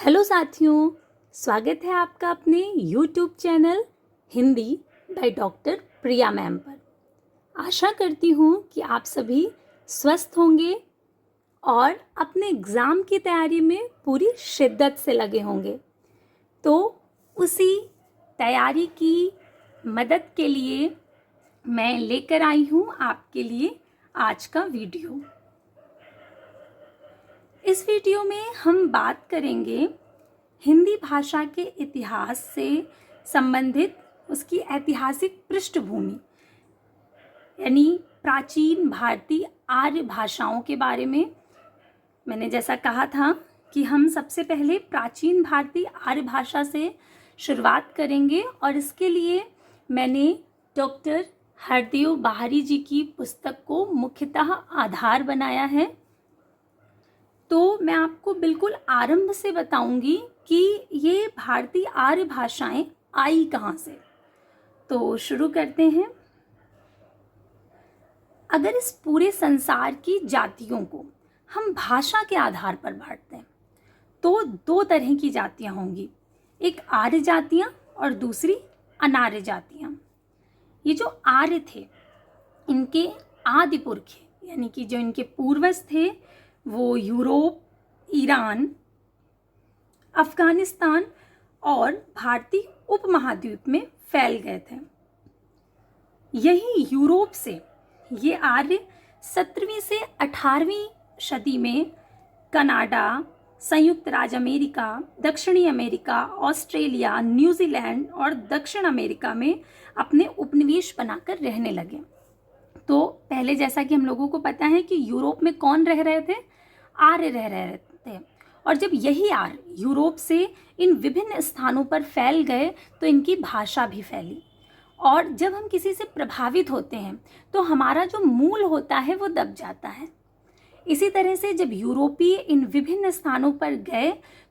Hello साथियों, स्वागत है आपका अपने YouTube channel Hindi by doctor Priya ma'am पर। आशा करती हूँ कि आप सभी स्वस्थ होंगे और अपने एग्ज़ाम की तैयारी में पूरी शिद्दत से लगे होंगे। तो उसी तैयारी की मदद के लिए मैं लेकर आई हूँ आपके लिए आज का वीडियो। इस वीडियो में हम बात करेंगे हिंदी भाषा के इतिहास से संबंधित उसकी ऐतिहासिक पृष्ठभूमि यानी प्राचीन भारतीय आर्य भाषाओं के बारे में। मैंने जैसा कहा था कि हम सबसे पहले प्राचीन भारतीय आर्य भाषा से शुरुआत करेंगे और इसके लिए मैंने डॉक्टर हरदेव बाहरी जी की पुस्तक को मुख्यतः आधार बनाया है। तो मैं आपको बिल्कुल आरंभ से बताऊंगी कि ये भारतीय आर्य भाषाएं आई कहाँ से। तो शुरू करते हैं। अगर इस पूरे संसार की जातियों को हम भाषा के आधार पर बांटते हैं तो दो तरह की जातियां होंगी, एक आर्य जातियां और दूसरी अनार्य जातियां। ये जो आर्य थे इनके आदि पुरख यानी कि जो इनके पूर्वज थे वो यूरोप, ईरान, अफगानिस्तान और भारतीय उपमहाद्वीप में फैल गए थे। यही यूरोप से ये आर्य 17वीं से 18वीं सदी में कनाडा, संयुक्त राज्य अमेरिका, दक्षिणी अमेरिका, ऑस्ट्रेलिया, न्यूजीलैंड और दक्षिण अमेरिका में अपने उपनिवेश बनाकर रहने लगे। तो पहले जैसा कि हम लोगों को पता है कि यूरोप में कौन रह रहे थे? आर्य रह रहे थे। और जब यही आर्य यूरोप से इन विभिन्न स्थानों पर फैल गए तो इनकी भाषा भी फैली। और जब हम किसी से प्रभावित होते हैं तो हमारा जो मूल होता है वो दब जाता है। इसी तरह से जब यूरोपीय इन विभिन्न स्थानों पर गए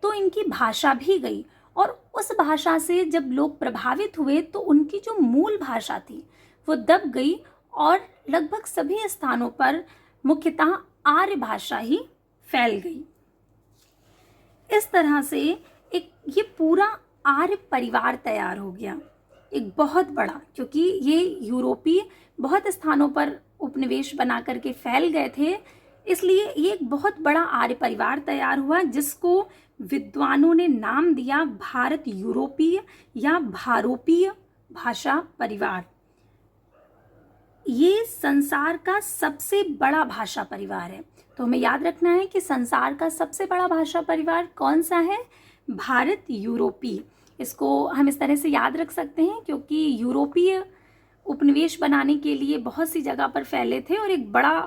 तो इनकी भाषा भी गई और उस भाषा से जब लोग प्रभावित हुए तो उनकी जो मूल भाषा थी वो दब गई और लगभग सभी स्थानों पर मुख्यतः आर्य भाषा ही फैल गई। इस तरह से एक ये पूरा आर्य परिवार तैयार हो गया, एक बहुत बड़ा, क्योंकि ये यूरोपीय बहुत स्थानों पर उपनिवेश बना करके फैल गए थे, इसलिए ये एक बहुत बड़ा आर्य परिवार तैयार हुआ जिसको विद्वानों ने नाम दिया भारत यूरोपीय या भारोपीय भाषा परिवार। ये संसार का सबसे बड़ा भाषा परिवार है। तो हमें याद रखना है कि संसार का सबसे बड़ा भाषा परिवार कौन सा है? भारत यूरोपीय। इसको हम इस तरह से याद रख सकते हैं क्योंकि यूरोपीय उपनिवेश बनाने के लिए बहुत सी जगह पर फैले थे और एक बड़ा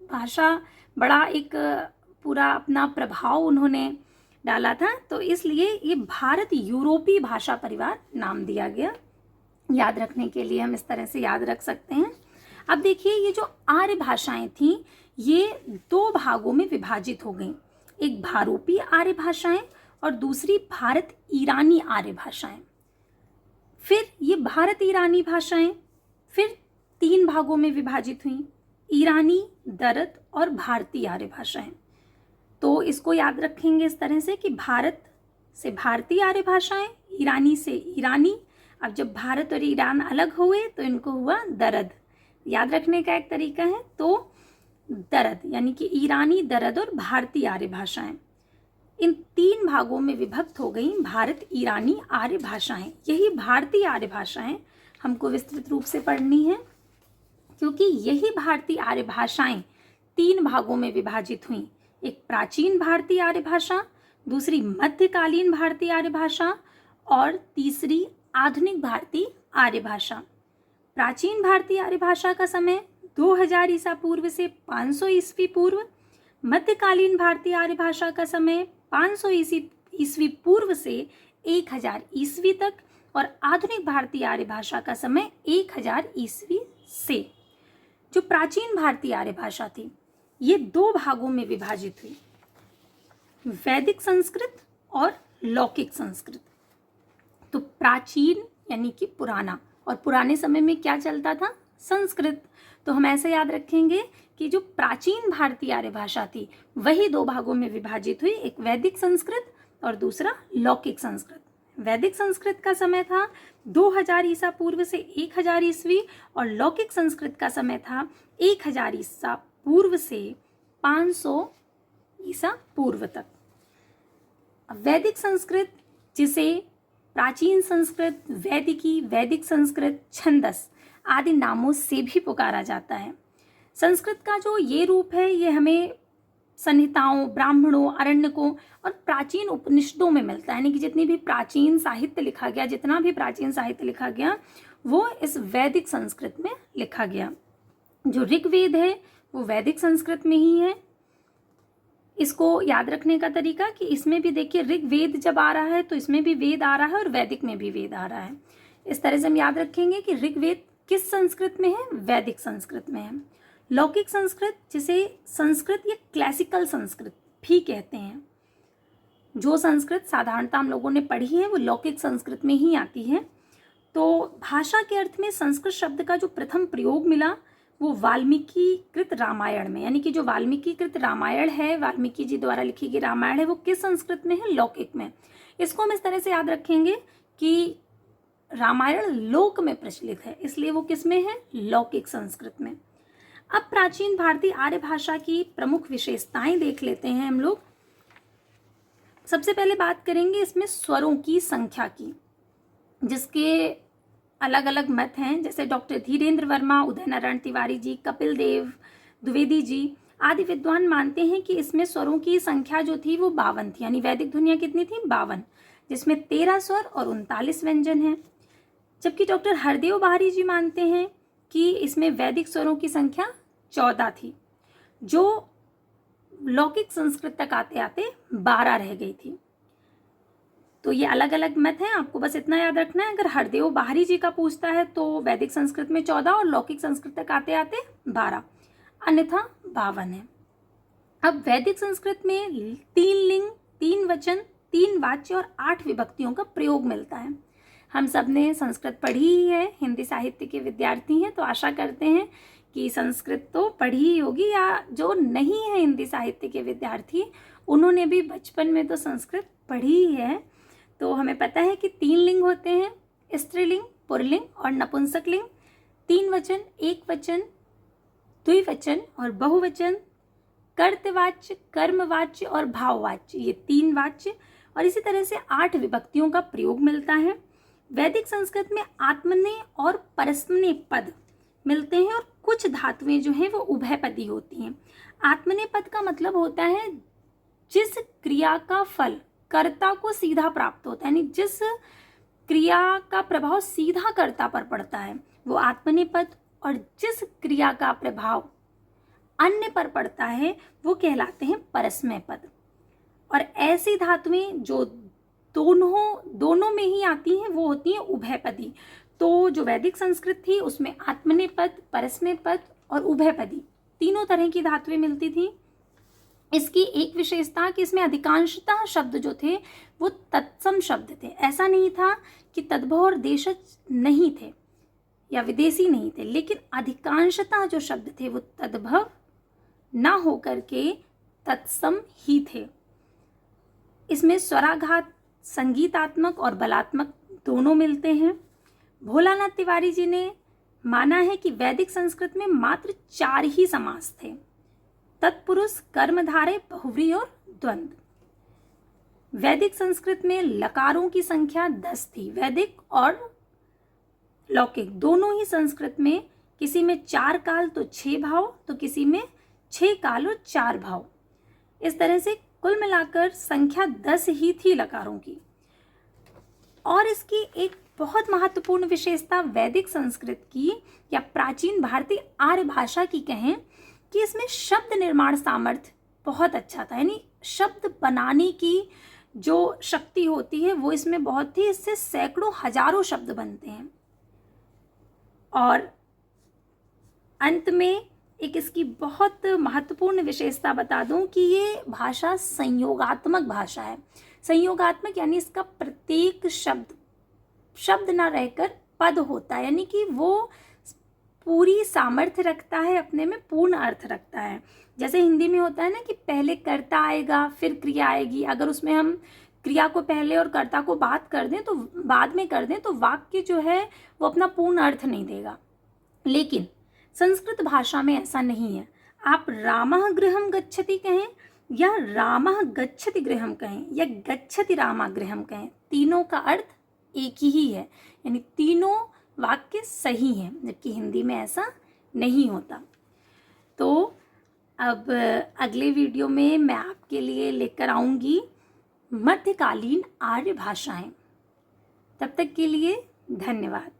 भाषा, बड़ा एक पूरा अपना प्रभाव उन्होंने डाला था। तो इसलिए ये भारत यूरोपीय भाषा परिवार नाम दिया गया। याद रखने के लिए हम इस तरह से याद रख सकते हैं। अब देखिए, ये जो आर्य भाषाएं थीं ये दो भागों में विभाजित हो गईं, एक भारोपीय आर्य भाषाएं और दूसरी भारत ईरानी आर्य भाषाएं। फिर ये भारत ईरानी भाषाएं फिर 3 भागों में विभाजित हुई, ईरानी, दरद और भारतीय आर्य भाषाएं। तो इसको याद रखेंगे इस तरह से कि भारत से भारतीय आर्य भाषाएं, ईरानी से ईरानी। अब जब भारत और ईरान अलग हुए तो इनको हुआ दरद। याद रखने का एक तरीका है, तो दरद यानी कि ईरानी, दरद और भारतीय आर्य भाषाएं, इन 3 भागों में विभक्त हो गई भारत ईरानी आर्य भाषाएं। यही भारतीय आर्य भाषाएं हमको विस्तृत रूप से पढ़नी है क्योंकि यही भारतीय आर्य भाषाएं 3 भागों में विभाजित हुई, एक प्राचीन भारतीय आर्य भाषा, दूसरी मध्यकालीन भारतीय आर्य भाषा और तीसरी आधुनिक भारतीय आर्य भाषा। प्राचीन भारतीय आर्य भाषा का समय 2000 ईसा पूर्व से 500 ईस्वी पूर्व, मध्यकालीन भारतीय आर्य भाषा का समय 500 ईस्वी पूर्व से 1000 ईस्वी तक और आधुनिक भारतीय आर्य भाषा का समय 1000 ईस्वी से। जो प्राचीन भारतीय आर्य भाषा थी ये 2 भागों में विभाजित हुई, वैदिक संस्कृत और लौकिक संस्कृत। तो प्राचीन यानी कि पुराना, और पुराने समय में क्या चलता था? संस्कृत। तो हम ऐसे याद रखेंगे कि जो प्राचीन भारतीय आर्य भाषा थी वही 2 भागों में विभाजित हुई, एक वैदिक संस्कृत और दूसरा लौकिक संस्कृत। वैदिक संस्कृत का समय था 2000 ईसा पूर्व से 1000 ईस्वी और लौकिक संस्कृत का समय था 1000 ईसा पूर्व से 500 ईसा पूर्व तक। वैदिक संस्कृत, जिसे प्राचीन संस्कृत, वैदिकी, वैदिक संस्कृत, छंदस आदि नामों से भी पुकारा जाता है। संस्कृत का जो ये रूप है ये हमें संहिताओं, ब्राह्मणों, अरण्यकों और प्राचीन उपनिषदों में मिलता है। यानी कि जितनी भी प्राचीन साहित्य लिखा गया, जितना भी प्राचीन साहित्य लिखा गया वो इस वैदिक संस्कृत में लिखा गया। जो ऋग्वेद है वो वैदिक संस्कृत में ही है। इसको याद रखने का तरीका कि इसमें भी देखिए ऋग्वेद जब आ रहा है तो इसमें भी वेद आ रहा है और वैदिक में भी वेद आ रहा है। इस तरह से हम याद रखेंगे कि ऋग्वेद किस संस्कृत में है, वैदिक संस्कृत में है। लौकिक संस्कृत, जिसे संस्कृत या क्लासिकल संस्कृत भी कहते हैं, जो संस्कृत साधारणतः हम लोगों ने पढ़ी है वो लौकिक संस्कृत में ही आती है। तो भाषा के अर्थ में संस्कृत शब्द का जो प्रथम प्रयोग मिला वो वाल्मीकि कृत रामायण में, यानी कि जो वाल्मीकि कृत रामायण है, वाल्मीकि जी द्वारा लिखी गई रामायण है, वो किस संस्कृत में है, लौकिक में। इसको हम इस तरह से याद रखेंगे कि रामायण लोक में प्रचलित है, इसलिए वो किस में है, लौकिक संस्कृत में। अब प्राचीन भारतीय आर्य भाषा की प्रमुख विशेषताएं देख लेते हैं हम लोग। सबसे पहले बात करेंगे इसमें स्वरों की संख्या की, जिसके अलग अलग मत हैं। जैसे डॉक्टर धीरेन्द्र वर्मा, उदय नारायण तिवारी जी, कपिल देव द्विवेदी जी आदि विद्वान मानते हैं कि इसमें स्वरों की संख्या जो थी वो 52 थी। यानी वैदिक ध्वनियाँ कितनी थी, 52, जिसमें 13 स्वर और 39 व्यंजन हैं। जबकि डॉक्टर हरदेव बाहरी जी मानते हैं कि इसमें वैदिक स्वरों की संख्या 14 थी, जो लौकिक संस्कृत तक आते आते 12 रह गई थी। तो ये अलग अलग मत हैं, आपको बस इतना याद रखना है। अगर हरदेव बाहरी जी का पूछता है तो वैदिक संस्कृत में 14 और लौकिक संस्कृत तक आते आते 12, अन्यथा 52 है। अब वैदिक संस्कृत में 3 लिंग, 3 वचन, 3 वाच्य और 8 विभक्तियों का प्रयोग मिलता है। हम सब ने संस्कृत पढ़ी ही है, हिंदी साहित्य के विद्यार्थी हैं, तो आशा करते हैं कि संस्कृत तो पढ़ी ही होगी, या जो नहीं है हिंदी साहित्य के विद्यार्थी उन्होंने भी बचपन में तो संस्कृत पढ़ी ही है। तो हमें पता है कि 3 लिंग होते हैं, स्त्रीलिंग, पुल्लिंग और नपुंसक लिंग। 3 वचन, 1 वचन, द्विवचन और बहुवचन, कर्तवाच्य, कर्मवाच्य और भाववाच्य, ये 3 वाच्य, और इसी तरह से 8 विभक्तियों का प्रयोग मिलता है। वैदिक संस्कृत में आत्मनेय और परस्मनेय पद मिलते हैं और कुछ धातुएं जो हैं वो उभयपदी होती हैं। आत्मनेय पद का मतलब होता है जिस क्रिया का फल कर्ता को सीधा प्राप्त होता है, यानी जिस क्रिया का प्रभाव सीधा कर्ता पर पड़ता है वो आत्मनेय पद, और जिस क्रिया का प्रभाव अन्य पर पड़ता है वो कहलाते हैं परस्मय पद। और ऐसी धातुएं जो दोनों में ही आती हैं वो होती हैं उभयपदी। तो जो वैदिक संस्कृत थी उसमें आत्मनेय पद, परस्मय पद और उभयपदी तीनों तरह की धातुएं मिलती थी। इसकी एक विशेषता कि इसमें अधिकांशतः शब्द जो थे वो तत्सम शब्द थे। ऐसा नहीं था कि तद्भव और देशज नहीं थे या विदेशी नहीं थे, लेकिन अधिकांशतः जो शब्द थे वो तद्भव ना होकर के तत्सम ही थे। इसमें स्वराघात, संगीतात्मक और बलात्मक दोनों मिलते हैं। भोलानाथ तिवारी जी ने माना है कि वैदिक संस्कृत में मात्र 4 ही समास थे, तत्पुरुष, कर्मधारय, बहुव्रीहि और द्वंद्व। वैदिक संस्कृत में लकारों की संख्या 10 थी। वैदिक और लौकिक दोनों ही संस्कृत में किसी में 4 काल तो 6 भाव, तो किसी में 6 काल और 4 भाव। इस तरह से कुल मिलाकर संख्या 10 ही थी लकारों की। और इसकी एक बहुत महत्वपूर्ण विशेषता वैदिक संस्कृत की या प्राचीन भारतीय आर्य भाषा की कहें कि इसमें शब्द निर्माण सामर्थ्य बहुत अच्छा था। यानी शब्द बनाने की जो शक्ति होती है वो इसमें बहुत थी। इससे सैकड़ों हजारों शब्द बनते हैं। और अंत में एक इसकी बहुत महत्वपूर्ण विशेषता बता दूं कि ये भाषा संयोगात्मक भाषा है। संयोगात्मक यानी इसका प्रत्येक शब्द ना रहकर पद होता है, यानी कि वो पूरी सामर्थ्य रखता है, अपने में पूर्ण अर्थ रखता है। जैसे हिंदी में होता है ना कि पहले कर्ता आएगा फिर क्रिया आएगी, अगर उसमें हम क्रिया को पहले और कर्ता को बाद में कर दें तो वाक्य जो है वो अपना पूर्ण अर्थ नहीं देगा। लेकिन संस्कृत भाषा में ऐसा नहीं है। आप रामः गृहं गच्छति कहें या रामः गच्छति गृहं कहें या गच्छति रामा गृहं कहें, तीनों का अर्थ एक ही है, यानी तीनों वाक्य सही हैं, जबकि हिंदी में ऐसा नहीं होता। तो अब अगले वीडियो में मैं आपके लिए लेकर आऊँगी मध्यकालीन आर्य भाषाएं। तब तक के लिए धन्यवाद।